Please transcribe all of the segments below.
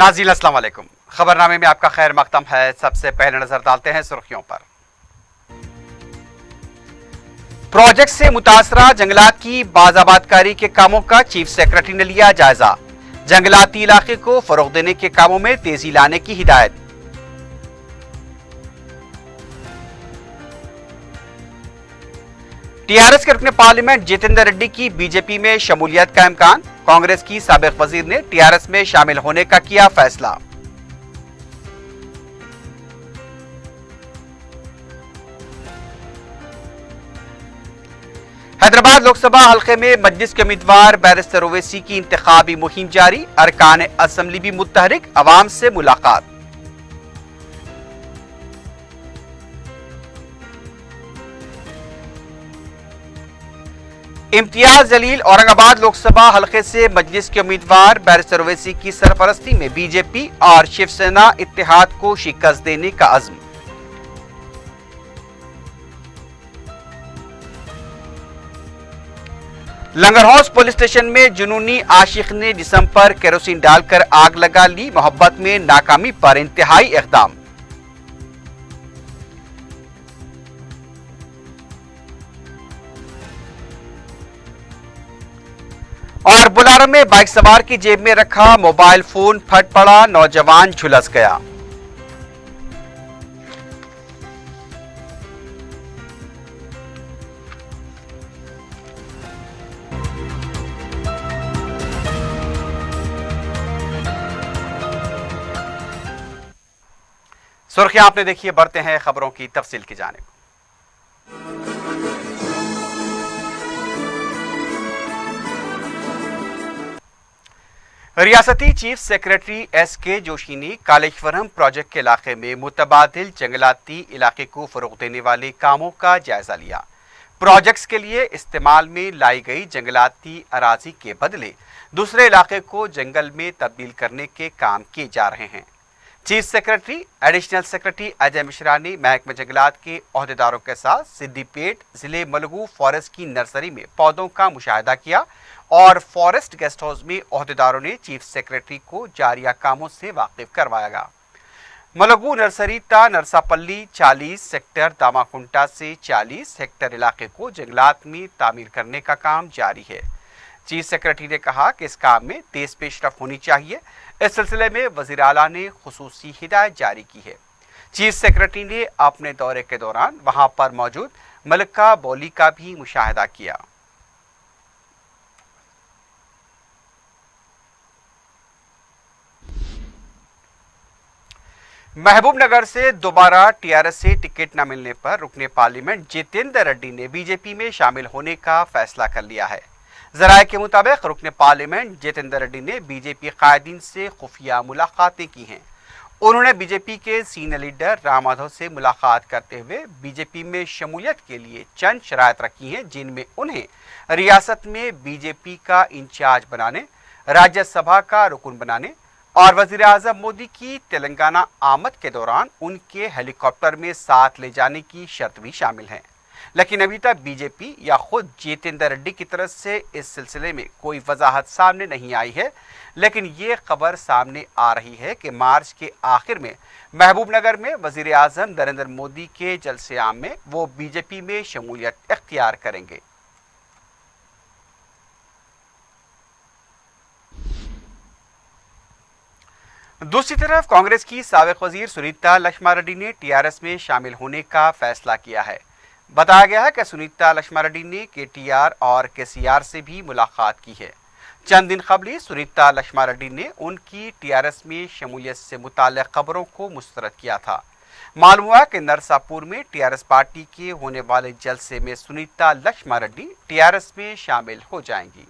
नाज़रीन अस्सलाम वालेकुम। खबरनामे में आपका खैर मकदम है। सबसे पहले नजर डालते हैं सुर्खियों पर। प्रोजेक्ट से मुतासरा जंगलात की बाज़ाबादकारी के कामों का चीफ सेक्रेटरी ने लिया जायजा। जंगलाती इलाके को फरोग देने के कामों में तेजी लाने की हिदायत। टीआरएस के रुकन पार्लियामेंट जितेंद्र रेड्डी की बीजेपी में शमूलियत का इम्कान। कांग्रेस की साबिक वजीर ने टीआरएस में शामिल होने का किया फैसला। हैदराबाद लोकसभा हल्के में मजलिस के उम्मीदवार बैरिस्टर ओवैसी की इंतखाबी मुहिम जारी। अरकान असम्बली भी मुत्तहरिक, अवाम से मुलाकात। इम्तियाज जलील औरंगाबाद लोकसभा हल्के से मजलिस के उम्मीदवार बैरिस्टर ओवैसी की सरपरस्ती में बीजेपी और शिवसेना इत्तेहाद को शिकस्त देने का अज़्म। लंगर हाउस पुलिस स्टेशन में जुनूनी आशिक ने जिस्म पर केरोसिन डालकर आग लगा ली। मोहब्बत में नाकामी पर इंतहाई इक़दाम। और बुलारा में बाइक सवार की जेब में रखा मोबाइल फोन फट पड़ा, नौजवान झुलस गया। सुर्खियां आपने देखिए, बढ़ते हैं खबरों की तफसील की जानिब। रियासती चीफ सेक्रेटरी एस.के. जोशी ने कालेश्वरम प्रोजेक्ट के इलाके में मुतबादिल जंगलाती इलाके को फरोग देने वाले कामों का जायजा लिया। प्रोजेक्ट्स के लिए इस्तेमाल में लाई गई जंगलाती अराजी के बदले दूसरे इलाके को जंगल में तब्दील करने के काम किए जा रहे हैं। Chief secretary additional secretary Ajay Mishra ने महकमा जंगलात के अहदेदारों के साथ सिद्दीपेट जिले मलगू फॉरेस्ट की नर्सरी में पौधों का मुशाहिदा किया और फॉरेस्ट गेस्ट हाउस में अहदेदारों ने चीफ सेक्रेटरी को जारिया कामों से वाकिफ करवाया। मलगू नर्सरी ता नरसापल्ली 40 सेक्टर दामाकुंटा से 40 हेक्टर इलाके को जंगलात में तामीर करने का काम जारी है। चीफ सेक्रेटरी ने कहा कि इस काम में तेज पेशरफ होनी चाहिए। इस सिलसिले में वज़ीर आला ने खुसूसी हिदायत जारी की है। चीफ सेक्रेटरी ने अपने दौरे के दौरान वहां पर मौजूद मलका बोली का भी मुशाहिदा किया। महबूब नगर से दोबारा टीआरएस से टिकट न मिलने पर रुकने पार्लियामेंट जितेंद्र रेड्डी ने बीजेपी में शामिल होने का फैसला कर लिया है। जराये के मुताबिक रुकने पार्लियामेंट जितेंद्र रेड्डी ने बीजेपी कायदीन से खुफिया मुलाकातें की हैं। उन्होंने बीजेपी के सीनियर लीडर राम माधव से मुलाकात करते हुए बीजेपी में शमूलियत के लिए चंद शराइत रखी हैं, जिनमें उन्हें रियासत में बीजेपी का इंचार्ज बनाने, राज्यसभा का रुकन बनाने और वजीर आजम मोदी की तेलंगाना आमद के दौरान उनके हेलीकॉप्टर में साथ ले जाने की शर्त भी शामिल है। लेकिन अभी तक बीजेपी या खुद जितेंद्र रेड्डी की तरफ से इस सिलसिले में कोई वजाहत सामने नहीं आई है। लेकिन ये खबर सामने आ रही है कि मार्च के आखिर में महबूब नगर में वजीर आजम नरेंद्र मोदी के जलसे आम में वो बीजेपी में शमूलियत इख्तियार करेंगे। दूसरी तरफ कांग्रेस की साबिक वजीर सुनीता लक्ष्मा रेड्डी ने टीआरएस में शामिल होने का फैसला किया है। बताया गया है कि सुनीता लक्ष्मा रेड्डी ने केटीआर और केसीआर से भी मुलाकात की है। चंद दिन कबल सुनीता लक्ष्मा रेड्डी ने उनकी टीआरएस में शमूलियत से मुताल्लिक़ खबरों को मुस्तरद किया था। मालूम हुआ कि नरसापुर में टीआरएस पार्टी के होने वाले जलसे में सुनीता लक्ष्मा रेड्डी टीआरएस में शामिल हो जाएंगी।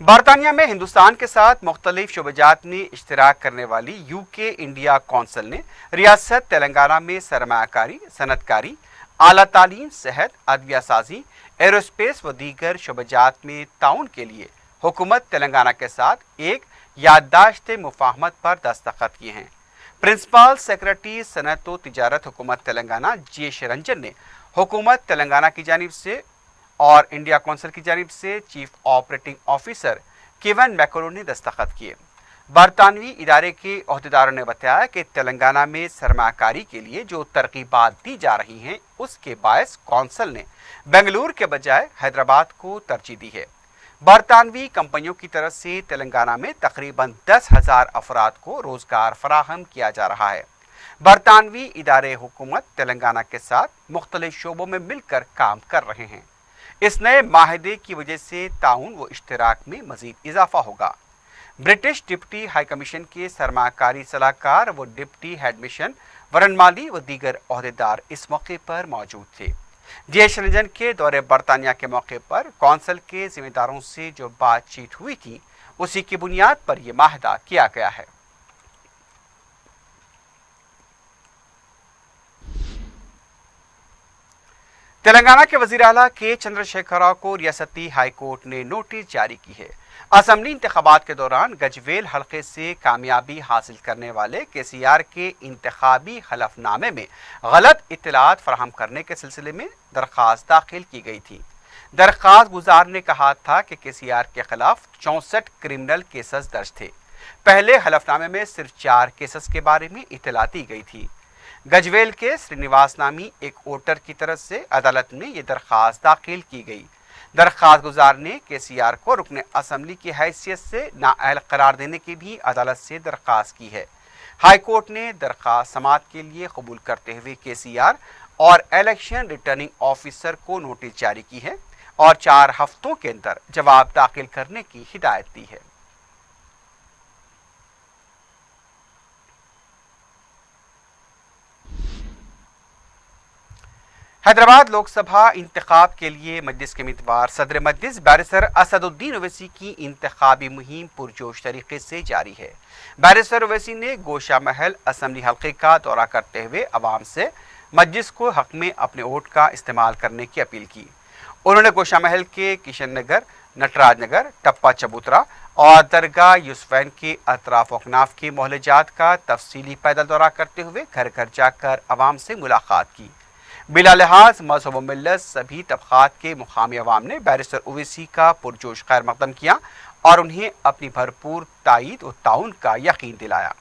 बरतानिया में हिंदुस्तान के साथ मुख्तलिफ शोबजात में इश्तराक करने वाली यूके इंडिया कौंसिल ने रियासत तेलंगाना में सरमायाकारी, सनतकारी, आला तालीम, सेहत, अदविया साजी, एरोस्पेस व दीगर शोबजात में ताउन के लिए हुकूमत तेलंगाना के साथ एक याददाश्त मुफाहमत पर दस्तखत किए हैं। प्रिंसिपल सेक्रेटरी सनत व तिजारत हुकूमत तेलंगाना जेश रंजन ने हुकूमत तेलंगाना की जानिब से اور انڈیا کونسل کی جانب سے چیف آپریٹنگ آفیسر کیون میکولو نے دستخط کیے۔ برطانوی ادارے کے عہدیداروں نے بتایا کہ تلنگانہ میں سرمایہ کاری کے لیے جو ترغیبات دی جا رہی ہیں اس کے باعث کونسل نے بنگلور کے بجائے حیدرآباد کو ترجیح دی ہے۔ برطانوی کمپنیوں کی طرف سے تلنگانہ میں تقریباً 10,000 افراد کو روزگار فراہم کیا جا رہا ہے۔ برطانوی ادارے حکومت تلنگانہ کے ساتھ مختلف شعبوں میں مل کر کام کر رہے ہیں۔ اس نئے معاہدے کی وجہ سے تعاون و اشتراک میں مزید اضافہ ہوگا۔ برٹش ڈپٹی ہائی کمیشن کے سرمایہ کاری صلاح کار و ڈپٹی ہیڈ مشن ورن مالی و دیگر عہدیدار اس موقع پر موجود تھے۔ جی ایس رنجن کے دورے برطانیہ کے موقع پر کونسل کے ذمہ داروں سے جو بات چیت ہوئی تھی اسی کی بنیاد پر یہ معاہدہ کیا گیا ہے۔ تلنگانہ کے وزیر اعلیٰ کے چندر شیکھر راؤ کو ریاستی ہائی کورٹ نے نوٹس جاری کی ہے۔ اسمبلی انتخابات کے دوران گجویل حلقے سے کامیابی حاصل کرنے والے کے سی آر کے انتخابی حلف نامے میں غلط اطلاعات فراہم کرنے کے سلسلے میں درخواست داخل کی گئی تھی۔ درخواست گزار نے کہا تھا کہ کے سی آر کے خلاف 64 کرمنل کیسز درج تھے۔ پہلے حلف نامے میں صرف 4 کیسز کے بارے میں اطلاع دی گئی تھی۔ گجویل کے سرینیواس نامی ایک ووٹر کی طرف سے عدالت میں یہ درخواست داخل کی گئی۔ درخواست گزار نے کے سی آر کو رکن اسمبلی کی حیثیت سے نااہل قرار دینے کی بھی عدالت سے درخواست کی ہے۔ ہائی کورٹ نے درخواست سماعت کے لیے قبول کرتے ہوئے کے سی آر اور الیکشن ریٹرننگ آفیسر کو نوٹس جاری کی ہے اور 4 ہفتوں کے اندر جواب داخل کرنے کی ہدایت دی ہے۔ حیدرآباد لوک سبھا انتخاب کے لیے مجلس کے امیدوار صدر مجلس بیرسٹر اسد الدین اویسی کی انتخابی مہم پرجوش طریقے سے جاری ہے۔ بیرسٹر اویسی نے گوشہ محل اسمبلی حلقے کا دورہ کرتے ہوئے عوام سے مجلس کو حق میں اپنے ووٹ کا استعمال کرنے کی اپیل کی۔ انہوں نے گوشہ محل کے کشن نگر، نٹراج نگر، ٹپا چبوترا اور درگاہ یوسفین کے اطراف و اکناف کے محلہ جات کا تفصیلی پیدل دورہ کرتے ہوئے گھر گھر جا کر عوام سے ملاقات کی۔ بلا لحاظ مذہب و ملت سبھی طبقات کے مقامی عوام نے بیرسٹر اویسی کا پرجوش خیر مقدم کیا اور انہیں اپنی بھرپور تائید و تعاون کا یقین دلایا۔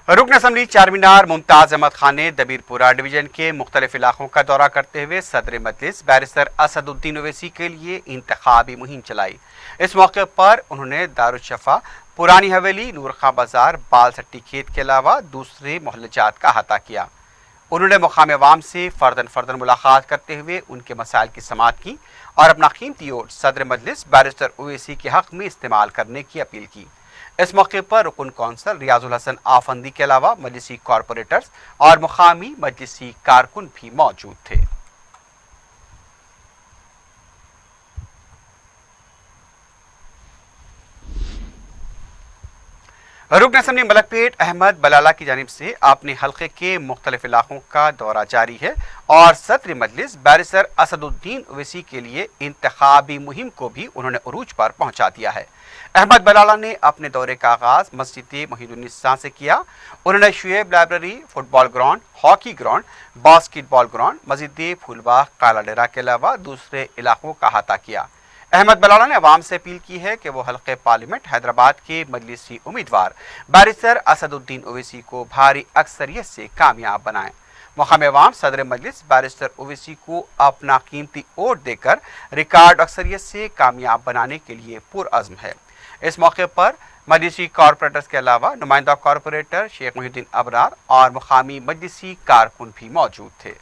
رکن اسمبلی چار مینار ممتاز احمد خان نے دبیر پورہ ڈویژن کے مختلف علاقوں کا دورہ کرتے ہوئے صدر مجلس بیرسٹر اسد الدین اویسی کے لیے انتخابی مہم چلائی۔ اس موقع پر انہوں نے دارالشفا، پرانی حویلی، نور خان بازار، بال سٹی کھیت کے علاوہ دوسرے محلہ جات کا احاطہ کیا۔ انہوں نے مقامی عوام سے فرداً ملاقات کرتے ہوئے ان کے مسائل کی سماعت کی اور اپنا قیمتی ووٹ صدر مجلس بیرسٹر اویسی کے حق میں استعمال کرنے کی اپیل کی۔ اس موقع پر رکن کونسل ریاض الحسن آفندی کے علاوہ مجلسی کارپوریٹرز اور مقامی مجلسی کارکن بھی موجود تھے۔ रुकन असम्बली मलकपेट अहमद बलाला की जानिब से अपने हल्के के मुख्तलिफ इलाकों का दौरा जारी है और सदर मजलिस बैरिस्टर असदुद्दीन ओवैसी के लिए इंतखाबी मुहिम को भी उन्होंने उरूज पर पहुंचा दिया है। अहमद बलाला ने अपने दौरे का आगाज मस्जिद मोहिदुन्निसा से किया। उन्होंने Shoaib library, football ground, hockey ground, basketball ground, मस्जिद फूलबाग, काला डेरा के अलावा दूसरे इलाकों का अहाता किया। अहमद बलाला ने अवाम से अपील की है कि वो हल्के पार्लियामेंट हैदराबाद के मजलिसी उम्मीदवार बैरिस्टर असदुद्दीन ओवैसी को भारी अक्सरियत से कामयाब बनाएं। मुकामी अवाम सदर मजलिस बैरिस्टर ओवैसी को अपना कीमती वोट देकर रिकॉर्ड अक्सरियत से कामयाब बनाने के लिए पुरअज़्म है। इस मौके पर मजलिसी कॉरपोरेटर्स के अलावा नुमाइंदा कॉरपोरेटर शेख मोहिउद्दीन अबरार और मुकामी मजलिसी कारकुन भी मौजूद थे।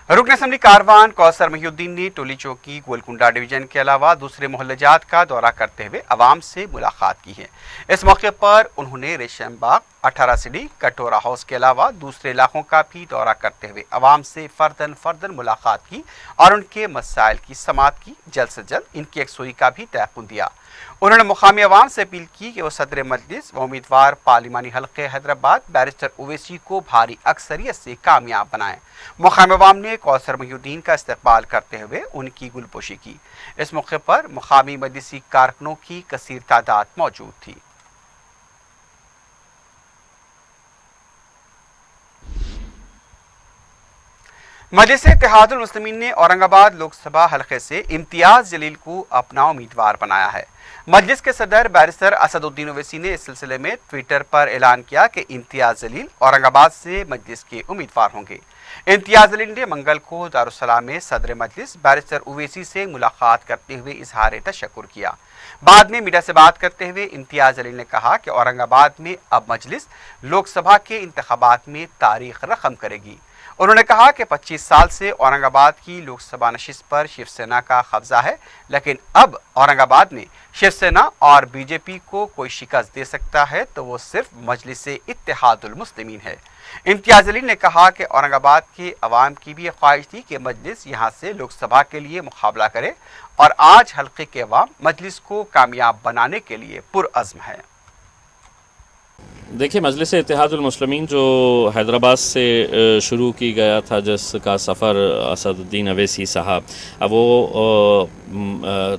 रुकन असम्बली कारवान कौसर मोहिउद्दीन ने टोली चौकी, गोलकुंडा डिवीजन के अलावा दूसरे मोहल्लेजात का दौरा करते हुए अवाम से मुलाकात की है। इस मौके पर उन्होंने रेशम बाग, 18 सीढ़ी, कटोरा हाउस के अलावा दूसरे इलाकों का भी दौरा करते हुए अवाम से फर्दन मुलाकात की और उनके मसाइल की समाअत की। जल्द से जल्द इनकी यकसुई का भी तयक़ुन दिया। उन्होंने मुकामी अवाम से अपील की कि वो सदर मजलिस व उम्मीदवार पार्लिमानी हल्के हैदराबाद बैरिस्टर ओवैसी को भारी अक्सरियत से कामयाब बनाएं। मुकामी अवाम ने कौसर मोहिउद्दीन का इस्तकबाल करते हुए उनकी गुलपोशी की। इस मौके पर मुकामी मजलिसी कारकुनों की कसीर तादाद मौजूद थी। मजलिस इत्तेहादुल मुस्लिमीन ने औरंगाबाद लोकसभा हलके से इम्तियाज जलील को अपना उम्मीदवार बनाया है। मजलिस के सदर बैरिस्टर असदुद्दीन ओवैसी ने इस सिलसिले में ट्विटर पर ऐलान किया कि इम्तियाज जलील औरंगाबाद से मजलिस के उम्मीदवार होंगे। इम्तियाज जलील ने मंगल को दारुस्सलाम में सदर मजलिस बैरिस्टर ओवैसी से मुलाकात करते हुए इजहार तशक्कुर किया। बाद में मीडिया से बात करते हुए इम्तियाज जलील ने कहा कि औरंगाबाद में अब मजलिस लोकसभा के इंतखाबात में तारीख रकम करेगी। उन्होंने कहा कि 25 साल से औरंगाबाद की लोकसभा नशिस्त पर शिवसेना का कब्जा है, लेकिन अब औरंगाबाद में शिवसेना और बीजेपी को कोई शिकस्त दे सकता है तो वो सिर्फ मजलिस इत्तेहादुल मुस्लिमीन है। इम्तियाज जलील ने कहा कि औरंगाबाद के अवाम की भी ख्वाहिश थी कि मजलिस यहाँ से लोकसभा के लिए मुकाबला करे और आज हल्के के अवाम मजलिस को कामयाब बनाने के लिए पुरअज़्म है। देखिए, मजलिस इत्तेहादुल मुस्लिमीन जो हैदराबाद से शुरू की गया था, जिसका सफ़र असदुद्दीन ओवैसी साहब, अब वो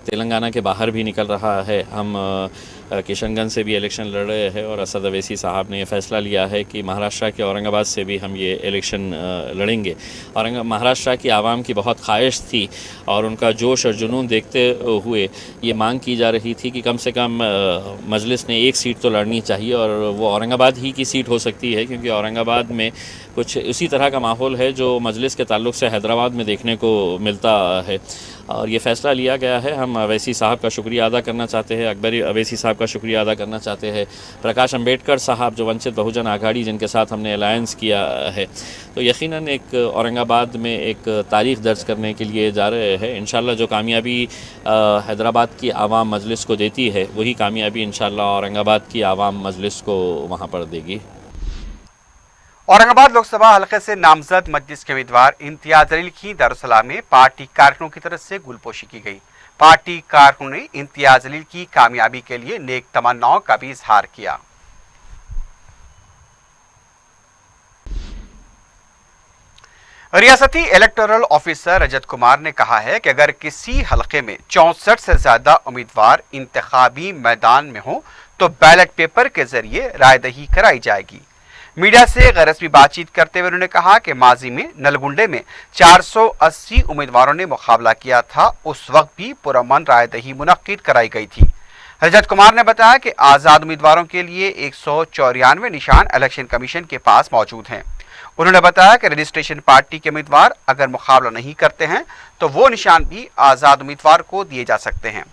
तेलंगाना के बाहर भी निकल रहा है। हम किशनगंज से भी इलेक्शन लड़ रहे हैं और असद ओवैसी साहब ने ये फ़ैसला लिया है कि महाराष्ट्र के औरंगाबाद से भी हम ये इलेक्शन लड़ेंगे। और महाराष्ट्र की आवाम की बहुत ख्वाहिश थी और उनका जोश और जुनून देखते हुए ये मांग की जा रही थी कि कम से कम मजलिस ने एक सीट तो लड़नी चाहिए और वो औरंगाबाद ही की सीट हो सकती है, क्योंकि औरंगाबाद में कुछ इसी तरह का माहौल है जो मजलिस के ताल्लुक़ से हैदराबाद में देखने को मिलता है। और ये फ़ैसला लिया गया है। हम अवैसी साहब का शुक्रिया अदा करना चाहते हैं, अकबर अवैसी साहब का शुक्रिया अदा करना चाहते हैं, प्रकाश अम्बेडकर साहब जो वंचित बहुजन आघाड़ी जिनके साथ हमने अलायंस किया है, तो यकीनन एक औरंगाबाद में एक तारीख़ दर्ज करने के लिए जा रहे हैं। इंशाअल्लाह जो कामयाबी हैदराबाद की आवाम मजलिस को देती है, वही कामयाबी इंशाअल्लाह औरंगाबाद की आवाम मजलिस को वहाँ पर देगी। औरंगाबाद लोकसभा हलके से नामजद मजलिस के उम्मीदवार इम्तियाज जलील की दारुस्सलाम में पार्टी कारकुनों की तरफ से गुलपोशी की गई। पार्टी कारकुनों ने इम्तियाज जलील की कामयाबी के लिए नेक तमन्नाओं का भी इजहार किया। रियासती इलेक्टोरल ऑफिसर रजत कुमार ने कहा है कि अगर किसी हलके में 64 से ज्यादा उम्मीदवार इंतखाबी मैदान में हो तो बैलेट पेपर के जरिए रायदही कराई जाएगी। मीडिया से गैर-रस्मी बातचीत करते हुए उन्होंने कहा कि माजी में नलगुंडे में 480 उम्मीदवारों ने मुकाबला किया था, उस वक्त भी पुरअमन रायदही मुनक्किद कराई गई थी। रजत कुमार ने बताया कि आज़ाद उम्मीदवारों के लिए 194 निशान इलेक्शन कमीशन के पास मौजूद हैं। उन्होंने बताया कि रजिस्ट्रेशन पार्टी के उम्मीदवार अगर मुकाबला नहीं करते हैं तो वो निशान भी आज़ाद उम्मीदवार को दिए जा सकते हैं।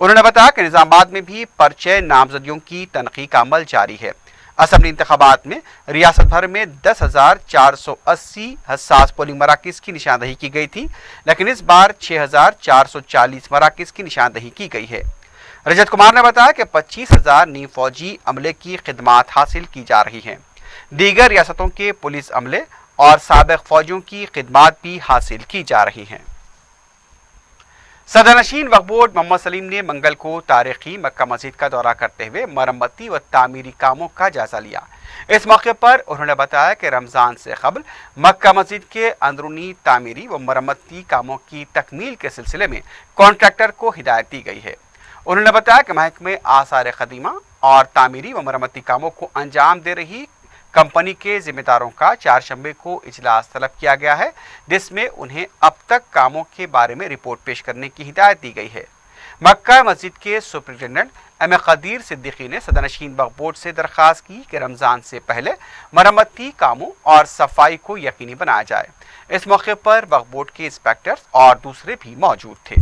उन्होंने बताया कि निजामाबाद में भी पर्चे नामजदियों की तनकीद का अमल जारी है। असम्बली इंतखाबात में रियासत भर में 10,480 हसास पोलिंग मराकिज की निशानदही की गई थी, लेकिन इस बार 6,440 मराकिज की निशानदही की गई है। रजत कुमार ने बताया कि 25,000 नीम फौजी अमले की खिदमात हासिल की जा रही हैं। दीगर रियासतों के पुलिस अमले और साबिक फौजियों की खिदमात भी हासिल की जा रही हैं। सदरनशीन वक्फ बोर्ड मोहम्मद सलीम ने मंगल को तारीखी मक्का मस्जिद का दौरा करते हुए मरम्मती व तामीरी कामों का जायजा लिया। इस मौके पर उन्होंने बताया कि रमज़ान से कबल मक्का मस्जिद के अंदरूनी तामीरी व मरम्मती कामों की तकमील के सिलसिले में कॉन्ट्रैक्टर को हिदायत दी गई है। उन्होंने बताया कि महकमे आसार क़दीमा और तामीरी व मरम्मती कामों को अंजाम दे रही कंपनी के जिम्मेदारों का चारशंबे को इजलास तलब किया गया है, जिसमें उन्हें अब तक कामों के बारे में रिपोर्ट पेश करने की हिदायत दी गई है। मक्का मस्जिद के सुपरिटेंडेंट एम कदीर सिद्दीकी ने सदरनशीन वक्फ बोर्ड से दरख्वास्त की कि रमज़ान से पहले मरम्मती कामों और सफाई को यकीनी बनाया जाए। इस मौके पर वक्फ बोर्ड के इंस्पेक्टर्स और दूसरे भी मौजूद थे।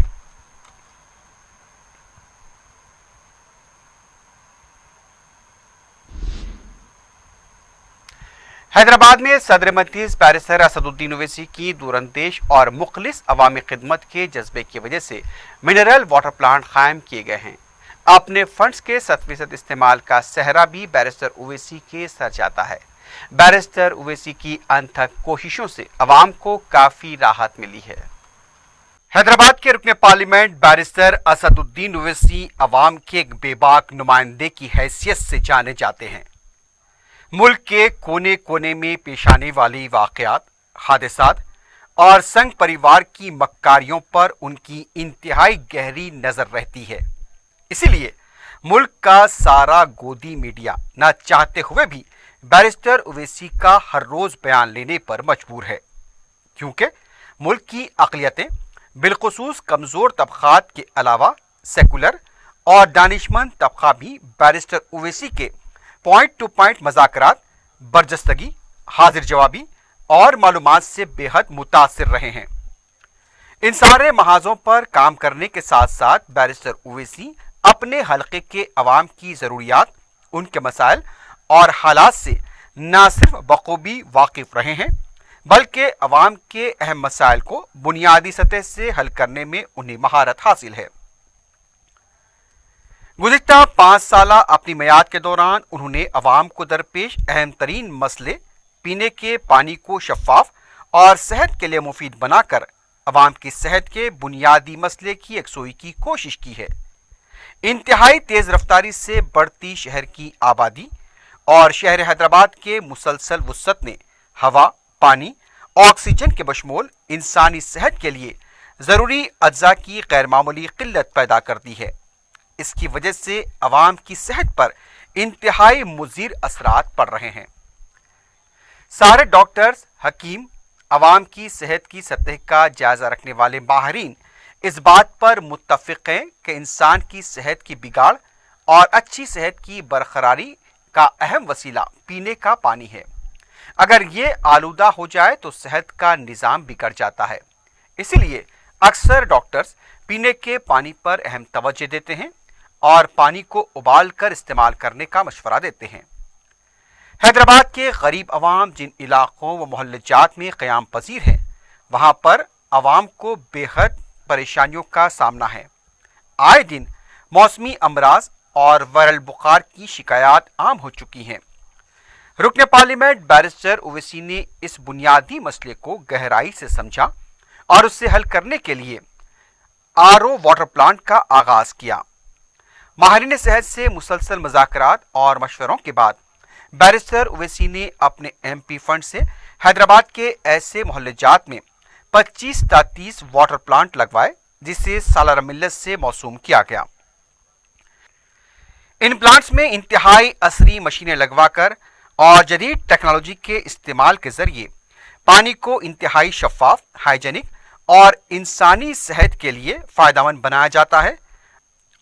हैदराबाद में सदर मजलिस बैरिस्टर असदुद्दीन ओवैसी की दूरंदेश और मुखलिस अवामी खिदमत के जज्बे की वजह से मिनरल वाटर प्लांट कायम किए गए हैं। अपने फंड्स के 100% इस्तेमाल का सहरा भी बैरिस्टर ओवैसी के सर जाता है। बैरिस्टर ओवैसी की अनथक कोशिशों से अवाम को काफी राहत मिली है। हैदराबाद के रुकने पार्लियामेंट बैरिस्टर असदुद्दीन ओवैसी अवाम के एक बेबाक नुमाइंदे की हैसियत से जाने जाते हैं। मुल्क के कोने कोने में पेश आने वाली वाक़यात, हादसात और संघ परिवार की मक्कारियों पर उनकी इंतहाई गहरी नज़र रहती है। इसीलिए मुल्क का सारा गोदी मीडिया न चाहते हुए भी बैरिस्टर ओवैसी का हर रोज़ बयान लेने पर मजबूर है, क्योंकि मुल्क की अक़लियतें बिलखुसूस कमज़ोर तबक़ात के अलावा सेकुलर और दानिशमंद तबक़ा भी बैरिस्टर ओवैसी के पॉइंट टू पॉइंट मज़ाकरात, बरजस्तगी, हाजिर जवाबी और मालूमात से बेहद मुतासिर रहे हैं। इन सारे महाजों पर काम करने के साथ साथ बैरिस्टर ओवैसी अपने हलके के अवाम की ज़रूरियात, उनके मसाइल और हालात से न सिर्फ बखूबी वाकिफ रहे हैं, बल्कि अवाम के अहम मसाइल को बुनियादी सतह से हल करने में उन्हें महारत हासिल है। गुज़िश्ता 5 साल अपनी मियाद के दौरान उन्होंने अवाम को दरपेश अहम तरीन मसले पीने के पानी को शफाफ और सेहत के लिए मुफीद बनाकर अवाम की सेहत के बुनियादी मसले की यकसोई की कोशिश की है। इंतहाई तेज़ रफ्तारी से बढ़ती शहर की आबादी और शहर हैदराबाद के मुसलसल वुसअत ने हवा, पानी, ऑक्सीजन के बशमूल इंसानी सेहत के लिए ज़रूरी अज्जा की गैरमामूली किल्लत पैदा कर दी है। इसकी वजह से अवाम की सेहत पर इंतहाई मुज़ीर असरात पड़ रहे हैं। सारे डॉक्टर्स, हकीम, अवाम की सेहत की सतह का जायजा रखने वाले माहिरीन इस बात पर मुत्तफ़िक़ हैं कि इंसान की सेहत की बिगाड़ और अच्छी सेहत की बरकरारी का अहम वसीला पीने का पानी है। अगर ये आलूदा हो जाए तो सेहत का निज़ाम बिगड़ जाता है। इसीलिए अक्सर डॉक्टर्स पीने के पानी पर अहम तवज्जो देते हैं और पानी को उबाल कर इस्तेमाल करने का मशवरा देते हैं। हैदराबाद के गरीब अवाम जिन इलाकों व मोहल्लाजात में क़याम पजीर हैं, वहाँ पर अवाम को बेहद परेशानियों का सामना है। आए दिन मौसमी अमराज और वायरल बुखार की शिकायत आम हो चुकी हैं। रुकने पार्लियामेंट बैरिस्टर ओवैसी ने इस बुनियादी मसले को गहराई से समझा और उससे हल करने के लिए आरओ वाटर प्लांट का आगाज किया। माहिरीन सेहत से मुसलसल मुज़ाकरात और मशवरों के बाद बैरिस्टर ओवैसी ने अपने MP फंड से हैदराबाद के ऐसे मोहल्लाजात में 25 ta 30 वाटर प्लांट लगवाए, जिसे सालाना मिल्लत से मौसूम किया गया। इन प्लांट्स में इंतहाई असरी मशीनें लगवाकर और जदीद टेक्नोलॉजी के इस्तेमाल के जरिए पानी को इंतहाई शफाफ, हाइजेनिक और इंसानी सेहत के लिए फ़ायदेमंद बनाया जाता है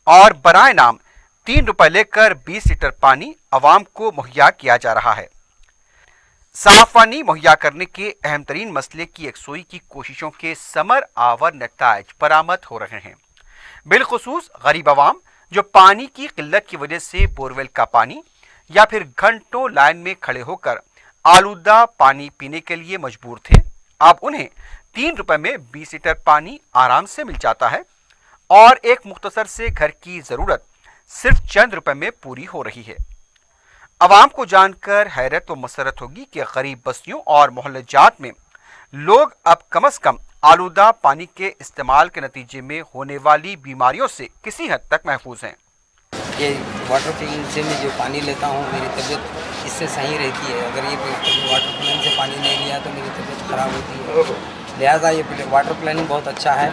और बराए नाम 3 रुपए लेकर 20 लीटर पानी अवाम को मुहैया किया जा रहा है। साफ पानी मुहैया करने के अहम तरीन मसले की यकसोई की कोशिशों के समर आवर नताइज बरामद हो रहे हैं। बिलखुसूस गरीब अवाम जो पानी की किल्लत की वजह से बोरवेल का पानी या फिर घंटों लाइन में खड़े होकर आलूदा पानी पीने के लिए मजबूर थे, अब उन्हें 3 रुपए में 20 लीटर पानी आराम से मिल जाता है और एक मुख्तसर से घर की ज़रूरत सिर्फ चंद रुपए में पूरी हो रही है। आवाम को जानकर हैरत व मसरत होगी कि गरीब बस्तियों और मोहल्लाजात में लोग अब कम से कम आलूदा पानी के इस्तेमाल के नतीजे में होने वाली बीमारियों से किसी हद तक महफूज हैं। ये वाटर प्लान से मैं जो पानी लेता हूँ मेरी तबीयत इससे सही रहती है। अगर ये वाटर प्लान से पानी नहीं लिया तो मेरी तबीयत ख़राब होती है। लिहाजा ये वाटर प्लानिंग बहुत अच्छा है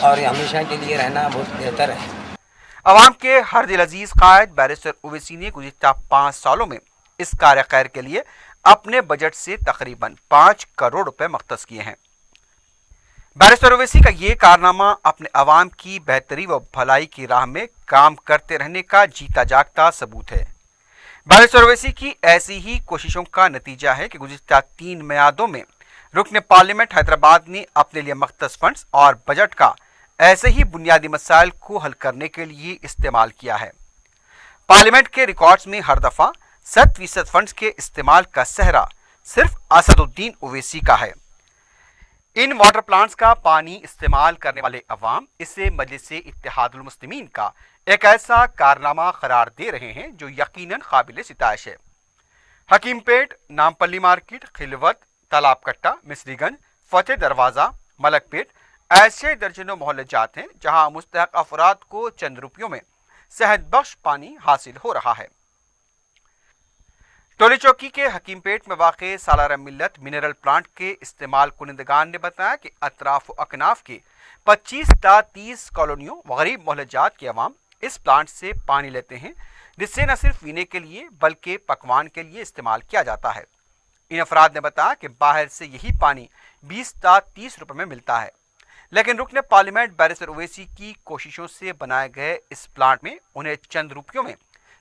और ये हमेशा के लिए रहना बहुत बेहतर है। अवाम के हर दिल अजीज कायद बैरिस्टर ओवैसी ने गुज़िश्ता 5 सालों में इस कार्य खैर के लिए अपने बजट से तकरीबन 5 करोड़ रुपए मख्तस किए हैं। बैरिस्टर ओवैसी का ये कारनामा अपने अवाम की बेहतरी व भलाई की राह में काम करते रहने का जीता जागता सबूत है। बैरिस्टर ओवैसी की ऐसी ही कोशिशों का नतीजा है कि गुज़िश्ता 3 मियादों में रुकन पार्लियामेंट हैदराबाद ने अपने लिए मख्तस फंड्स और बजट का ऐसे ही बुनियादी मसाइल को हल करने के लिए इस्तेमाल किया है। पार्लियामेंट के रिकॉर्ड्स में हर दफा 100% फंड्स के इस्तेमाल का सहरा सिर्फ असदुद्दीन ओवैसी का है। इन वाटर प्लांट्स का पानी इस्तेमाल करने वाले अवाम इसे मजलिस इत्तेहादुल मुस्लिमीन का एक ऐसा कारनामा करार दे रहे हैं जो यकीनन काबिल सिताइश है। हकीमपेट, नामपल्ली मार्केट, खिलवत, तालाब कट्टा, मिस्रीगंज, फतेह दरवाज़ा, मलकपेट ऐसे दर्जनों मोहल्ले जात हैं जहां मुस्तहक अफराद को चंद रुपयों में सेहत बख्श पानी हासिल हो रहा है। टोली चौकी के हकीमपेट में वाक़े सालार मिल्लत मिनरल प्लांट के इस्तेमाल कुनिंदगान ने बताया कि अतराफ व अकनाफ के 25 ता 30 कॉलोनियों व गरीब मोहल्लाजात के अवाम इस प्लांट से पानी लेते हैं, जिससे न सिर्फ पीने के लिए बल्कि पकवान के लिए इस्तेमाल किया जाता है। इन अफराद ने बताया कि बाहर से यही पानी 20 ता 30 रुपये में मिलता है, लेकिन रुकन पार्लियामेंट बैरिस्टर ओवैसी की कोशिशों से बनाए गए इस प्लांट में उन्हें चंद रुपयों में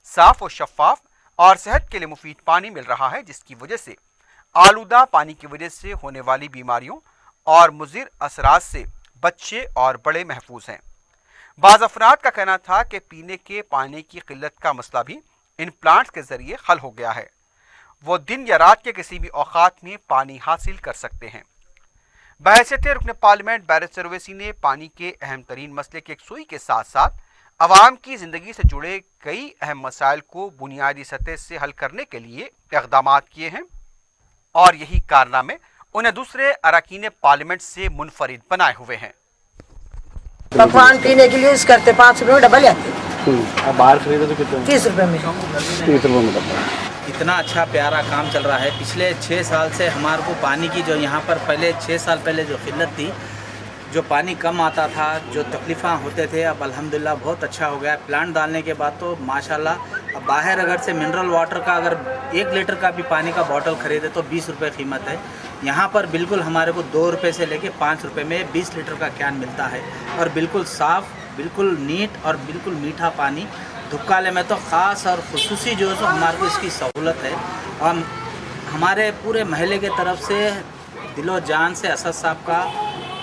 साफ और शफाफ और सेहत के लिए मुफीद पानी मिल रहा है, जिसकी वजह से आलूदा पानी की वजह से होने वाली बीमारियों और मुज़िर असरात से बच्चे और बड़े महफूज हैं। बाज़ अफराद का कहना था कि पीने के पानी की किल्लत का मसला भी इन प्लांट्स के जरिए हल हो गया है। वो दिन या रात के किसी भी औकात में पानी हासिल कर सकते हैं। बहैसियत रुकन पार्लियामेंट बैरिस्टर ओवैसी ने पानी के अहम तरीन मसले के यकसुई के साथ साथ अवाम की ज़िंदगी से जुड़े कई अहम मसाइल को बुनियादी सतह से हल करने के लिए इक़दामात किए हैं और यही कारनामे उन्हें दूसरे अरकान पार्लियामेंट से मुनफरिद बनाए हुए हैं। पकवान पीने के लिए करते 5 रुपये में डबल आते, अब बाहर खरीदे तो कितने? 30 रुपये में। 30 रुपये में डब्बा। इतना अच्छा प्यारा काम चल रहा है। पिछले 6 साल से हमारे को पानी की जो यहाँ पर पहले 6 साल पहले जो किल्लत थी, जो पानी कम आता था, जो तकलीफ़ां होते थे, अब अल्हम्दुलिल्लाह बहुत अच्छा हो गया। प्लांट डालने के बाद तो माशाल्लाह अब बाहर अगर से मिनरल वाटर का अगर 1 लीटर का भी पानी का बॉटल ख़रीदे तो 20 रुपये कीमत है। यहाँ पर बिल्कुल हमारे को 2 रुपये से लेके 5 रुपये में 20 लीटर का कैन मिलता है और बिल्कुल साफ़, बिल्कुल नीट और बिल्कुल मीठा पानी। धुपकाले में तो ख़ास और खुसूसी जो है सो हमारे को इसकी सहूलत है। हम हमारे पूरे महल्ले के तरफ से दिलो जान से असद साहब का,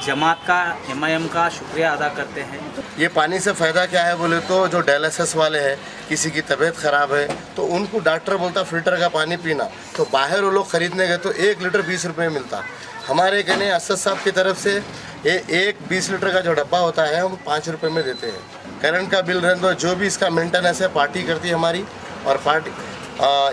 जमात का, MIM का शुक्रिया अदा करते हैं। ये पानी से फ़ायदा क्या है बोले तो जो डायलिसिस वाले हैं, किसी की तबीयत ख़राब है तो उनको डॉक्टर बोलता फिल्टर का पानी पीना, तो बाहर वो लोग ख़रीदने गए तो 1 लीटर 20 रुपये में मिलता। हमारे कहने असद साहब की तरफ से ये एक 20 लीटर का जो डब्बा होता है हम 5 रुपये में देते हैं। करंट का बिल रहने दो, जो भी इसका मेंटेनेंस है पार्टी करती है हमारी, और पार्टी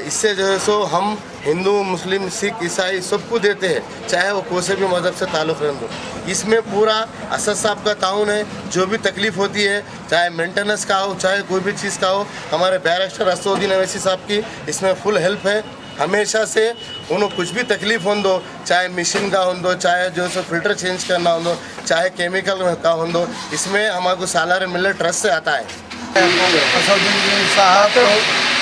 इससे जो है सो हम हिंदू, मुस्लिम, सिख, ईसाई सबको देते हैं, चाहे वो कोई से भी मज़हब से ताल्लुक़ रहने दो। इसमें पूरा असद साहब का ताउन है। जो भी तकलीफ़ होती है, चाहे मेंटेनेंस का हो, चाहे कोई भी चीज़ का हो, हमारे बैरिस्टर असदुद्दीन ओवैसी साहब की इसमें फुल हेल्प है। हमेशा से उन्हें कुछ भी तकलीफ़ हो दो, चाहे मशीन का हो दो, चाहे जो सो फिल्टर चेंज करना हो दो, चाहे केमिकल का हो दो, इसमें हमारे को सालार मिल्लत ट्रस्ट से आता है। असदुद्दीन साहब को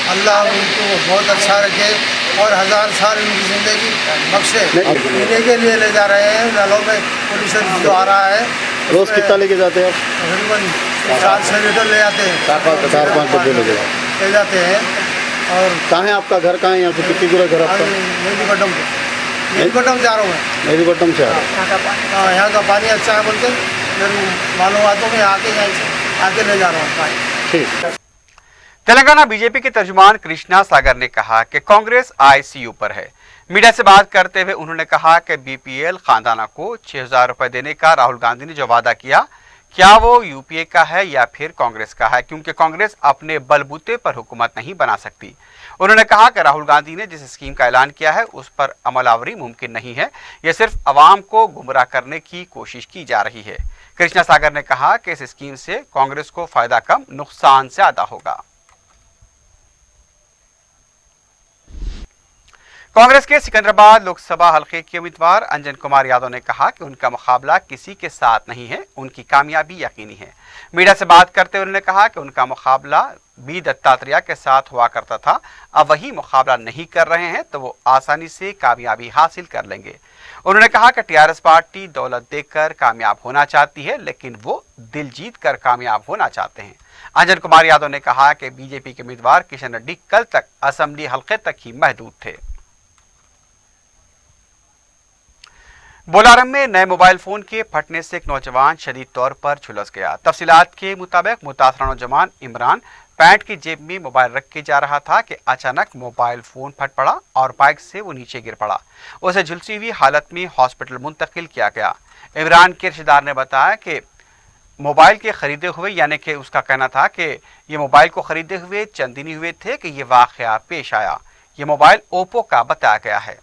अल्लाह उनको बहुत अच्छा रखे और 1000 साल उनकी ज़िंदगी बख्शे। पीने के लिए ले जा रहे हैं, नलों में पुलिस जो आ रहा है। रोज़ कितना लेके जाते हैं आप? तकरीबन 400 लीटर ले जाते हैं, 4-5 डब्बे ले जाते हैं। और कहाँ है आपका घर? कहाँ है? यहाँ से कितनी दूर है घर आपका? मेरीपट्टम जा रहा हूँ मैं। मेरीपट्टम से आ रहा हाँ, यहाँ का पानी अच्छा है बोलते मेरे मालूमातों में आके ले जा रहा हूँ पानी। ठीक। तेलंगाना बीजेपी के तर्जुमान कृष्णा सागर ने कहा कि कांग्रेस ICU पर है। मीडिया से बात करते हुए उन्होंने कहा कि BPL खानदाना को 6000 रुपए देने का राहुल गांधी ने जो वादा किया, क्या वो UPA का है या फिर कांग्रेस का है, क्योंकि कांग्रेस अपने बलबूते पर हुकूमत नहीं बना सकती। उन्होंने कहा कि राहुल गांधी ने जिस स्कीम का ऐलान किया है उस पर अमल आवरी मुमकिन नहीं है, यह सिर्फ अवाम को गुमराह करने की कोशिश की जा रही है। कृष्णा सागर ने कहा कि इस स्कीम से कांग्रेस को फायदा कम नुकसान ज्यादा होगा। कांग्रेस के सिकंदराबाद लोकसभा हलके के उम्मीदवार अंजन कुमार यादव ने कहा कि उनका मुकाबला किसी के साथ नहीं है, उनकी कामयाबी यकीनी है। मीडिया से बात करते हुए उन्होंने कहा कि उनका मुकाबला बी दत्तात्रेय के साथ हुआ करता था, अब वही मुकाबला नहीं कर रहे हैं तो वो आसानी से कामयाबी हासिल कर लेंगे। उन्होंने कहा कि टीआरएस पार्टी दौलत देकर कामयाब होना चाहती है, लेकिन वो दिल जीत कर कामयाब होना चाहते हैं। अंजन कुमार यादव ने कहा कि बीजेपी के उम्मीदवार किशन रेड्डी कल तक असेंबली हलके तक ही महदूद थे। बोलारम में नए मोबाइल फोन के फटने से एक नौजवान शदीद तौर पर झुलस गया। तफसीलात के मुताबिक मुतासरा नौजवान इमरान पैंट की जेब में मोबाइल रख के जा रहा था कि अचानक मोबाइल फोन फट पड़ा और बाइक से वो नीचे गिर पड़ा। उसे झुलसी हुई हालत में हॉस्पिटल मुंतकिल किया गया। इमरान के रिश्तेदार ने बताया कि मोबाइल के खरीदे हुए, यानी कि उसका कहना था कि ये मोबाइल को खरीदे हुए चंद दिन हुए थे कि ये वाकया पेश आया। ये मोबाइल ओप्पो का बताया गया है।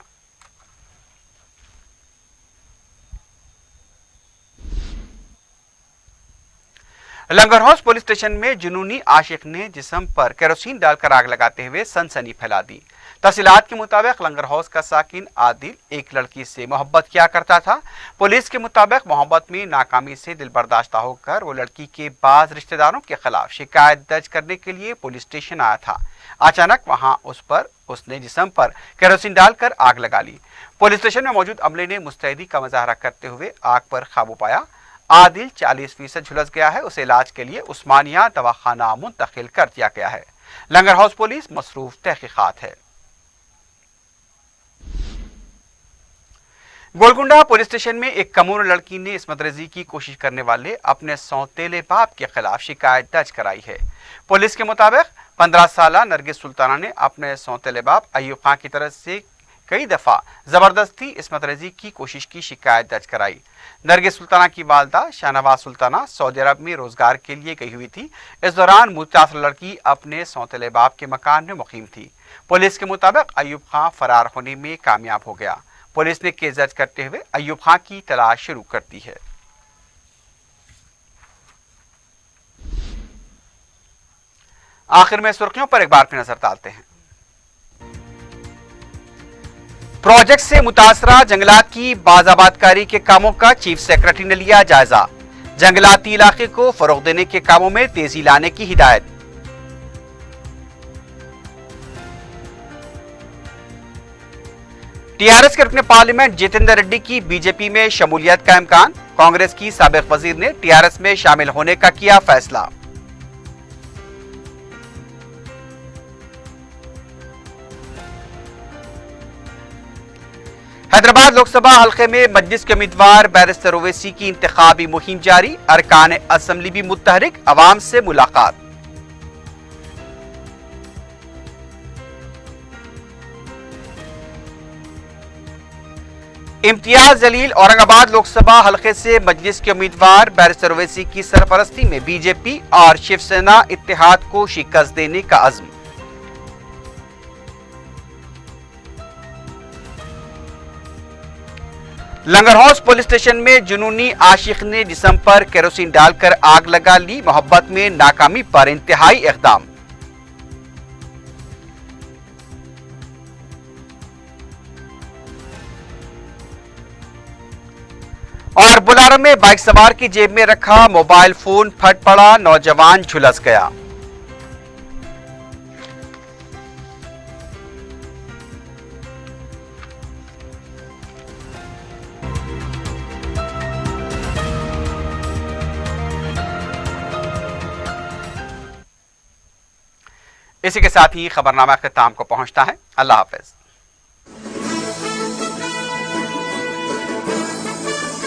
लंगर हाउस पुलिस स्टेशन में जुनूनी आशिक ने जिस्म पर केरोसिन डालकर आग लगाते हुए सनसनी फैला दी। तफसीलात के मुताबिक लंगर हाउस का साकिन आदिल एक लड़की से मोहब्बत किया करता था। पुलिस के मुताबिक मोहब्बत में नाकामी से दिल बर्दाश्त होकर वो लड़की के बाज रिश्तेदारों के खिलाफ शिकायत दर्ज करने के लिए पुलिस स्टेशन आया था। अचानक वहां उसने जिस्म पर केरोसिन डालकर आग लगा ली। पुलिस स्टेशन में मौजूद अमले ने मुस्तैदी का मुजाहरा करते हुए आग पर काबू पाया। आदिल 40% झुलस गया है, उसे इलाज के लिए उस्मानिया दवाखाना मुंतकिल कर दिया गया है। लंगर हाउस पुलिस मसरूफ तहकीकात है। गोलकुंडा पुलिस स्टेशन में एक कमून लड़की ने इस्मत रेजी की कोशिश करने वाले अपने सौतेले बाप के खिलाफ शिकायत दर्ज कराई है। पुलिस के मुताबिक 15 साला नरगिस सुल्ताना ने अपने सौतेले बाप अयूब खान की तरफ से कई दफा जबरदस्ती इस्मत रेजी की कोशिश की शिकायत दर्ज कराई। नरगिस सुल्ताना की वालदा शाहनवाज सुल्ताना सऊदी अरब में रोजगार के लिए गई हुई थी। इस दौरान मुतासर लड़की अपने सौतेले बाप के मकान में मुकीम थी। पुलिस के मुताबिक अयूब खान फरार होने में कामयाब हो गया। पुलिस ने केस दर्ज करते हुए अयूब खान की तलाश शुरू कर दी है। आखिर में सुर्खियों पर एक बार फिर नजर डालते हैं। प्रोजेक्ट से मुतासरा जंगलात की बाजाबादकारी के कामों का चीफ सेक्रेटरी ने लिया जायजा। जंगलाती इलाके को फरोग देने के कामों में तेजी लाने की हिदायत। टीआरएस के रुकने पार्लियामेंट जितेंद्र रेड्डी की बीजेपी में शमूलियत का इम्कान। कांग्रेस की साबिक वजीर ने टीआरएस में शामिल होने का किया फैसला। हैदराबाद लोकसभा हलके में मजलिस के उम्मीदवार बैरिस्टर ओवैसी की इंतखाबी मुहिम जारी। अरकान असेंबली भी मुतहरिक, अवाम से मुलाकात। इम्तियाज जलील औरंगाबाद लोकसभा हलके से मजलिस के उम्मीदवार बैरिस्टर ओवैसी की सरपरस्ती में बीजेपी और शिवसेना इत्तेहाद को शिकस्त देने का अज़्म। लंगर हाउस पुलिस स्टेशन में जुनूनी आशिक ने जिस्म पर केरोसिन डालकर आग लगा ली। मोहब्बत में नाकामी पर इंतहाई इक़दाम। और बुलारम में बाइक सवार की जेब में रखा मोबाइल फोन फट पड़ा, नौजवान झुलस गया। इसी के साथ ही खबरनामा के इख्तिताम को पहुंचता है। अल्लाह हाफ़िज़।